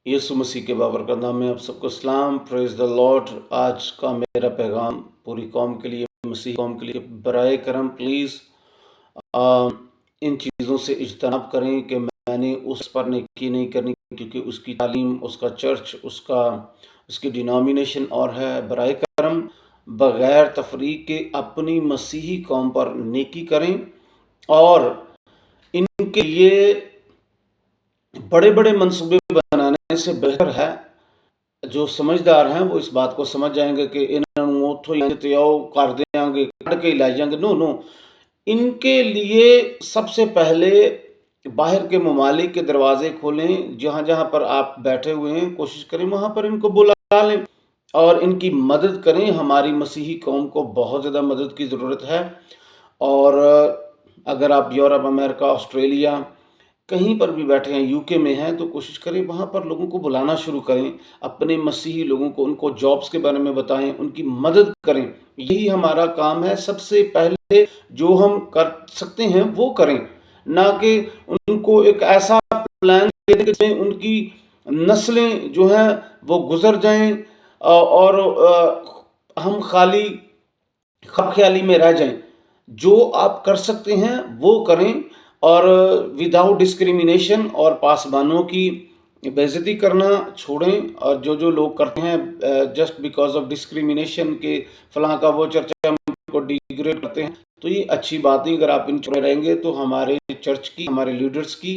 यीशु मसीह के बाबरकत नाम में आप सबको सलाम। Praise the Lord. आज का मेरा पैगाम पूरी कौम के लिए, मसीह कौम के लिए, बराए करम प्लीज़ इन चीज़ों से इज्तनाब करें कि मैंने उस पर नेकी नहीं करनी, क्योंकि उसकी तालीम, उसका चर्च, उसकी डिनोमिनेशन और है। बराए करम बग़ैर तफरीक के अपनी मसीही कौम पर नेकी करें, और इनके लिए बड़े बड़े मंसूबे बनाने से बेहतर है, जो समझदार हैं वो इस बात को समझ जाएंगे कि इन्होंने उथों ही आओ कर देंगे, कड़ के ला जाएंगे। नो नो, इनके लिए सबसे पहले बाहर के ममालिक के दरवाजे खोलें। जहाँ जहाँ पर आप बैठे हुए हैं, कोशिश करें वहाँ पर इनको बुला लें और इनकी मदद करें। हमारी मसीही कौम को बहुत ज़्यादा मदद की ज़रूरत है। और अगर आप यूरोप, अमेरिका, ऑस्ट्रेलिया कहीं पर भी बैठे हैं, यूके में हैं, तो कोशिश करें वहाँ पर लोगों को बुलाना शुरू करें, अपने मसीही लोगों को, उनको जॉब्स के बारे में बताएं, उनकी मदद करें। यही हमारा काम है। सबसे पहले जो हम कर सकते हैं वो करें, ना कि उनको एक ऐसा प्लान दे जिसमें उनकी नस्लें जो हैं वो गुजर जाएं और हम खाली ख्याली में रह जाएं। जो आप कर सकते हैं वो करें, और विदाउट डिस्क्रिमिनेशन और पासबानों की बेइज्जती करना छोड़ें। और जो लोग करते हैं जस्ट बिकॉज ऑफ डिस्क्रिमिनेशन के फलां का वो चर्चा को डिग्रेड करते हैं, तो ये अच्छी बात नहीं। अगर आप इन चुने रहेंगे तो हमारे चर्च की, हमारे लीडर्स की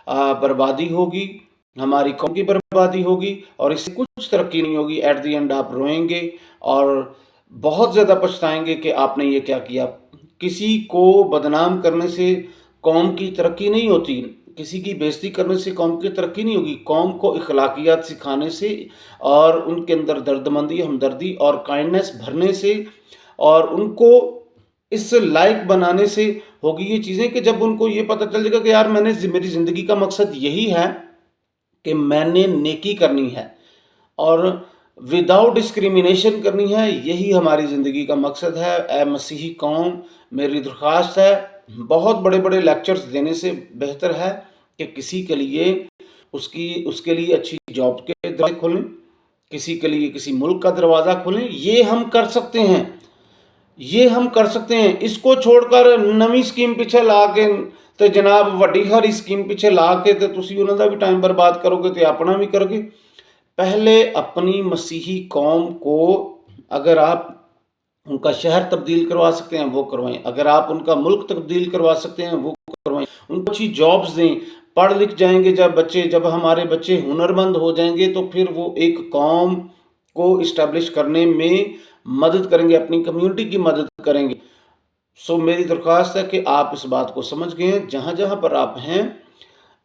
बर्बादी होगी, हमारी कौम की बर्बादी होगी, और इससे कुछ तरक्की नहीं होगी। एट द एंड आप रोएंगे और बहुत ज़्यादा पछताएंगे कि आपने ये क्या किया। किसी को बदनाम करने से कौम की तरक्की नहीं होती, किसी की बेइज्जती करने से कौम की तरक्की नहीं होगी। कौम को इखलाकियात सिखाने से और उनके अंदर दर्दमंदी, हमदर्दी और काइंडनेस भरने से और उनको इस लायक बनाने से होगी ये चीज़ें, कि जब उनको ये पता चल जाएगा कि यार मेरी ज़िंदगी का मकसद यही है कि मैंने नेकी करनी है और विदाउट डिस्क्रिमिनेशन करनी है, यही हमारी ज़िंदगी का मकसद है। ए मसीही कौम, मेरी दरख्वास्त है, बहुत बड़े बड़े लेक्चर्स देने से बेहतर है कि किसी के लिए उसके लिए अच्छी जॉब के दरवाजे खोलें, किसी के लिए किसी मुल्क का दरवाज़ा खोलें। ये हम कर सकते हैं, ये हम कर सकते हैं। इसको छोड़कर नवी स्कीम पीछे ला के तो जनाब वड्डी सारी स्कीम पीछे ला के तो तुसी उन्हां दा भी टाइम बर्बाद करोगे तो अपना भी करोगे। पहले अपनी मसीही कौम को, अगर आप उनका शहर तब्दील करवा सकते हैं वो करवाएं, अगर आप उनका मुल्क तब्दील करवा सकते हैं वो करवाएं, उनको अच्छी जॉब्स दें। पढ़ लिख जाएंगे जब हमारे बच्चे हुनरमंद हो जाएंगे तो फिर वो एक कौम को इस्टेब्लिश करने में मदद करेंगे, अपनी कम्युनिटी की मदद करेंगे। सो मेरी दरख्वास्त है कि आप इस बात को समझ गए हैं। जहाँ जहाँ पर आप हैं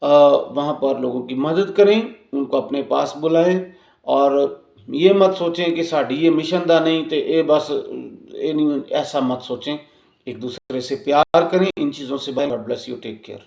वहाँ पर लोगों की मदद करें, उनको अपने पास बुलाएं, और ये मत सोचें कि साड़ी ये मिशन दा नहीं तो ये बस ये नहीं, ऐसा मत सोचें। एक दूसरे से प्यार करें। इन चीज़ों से। God bless you, take care.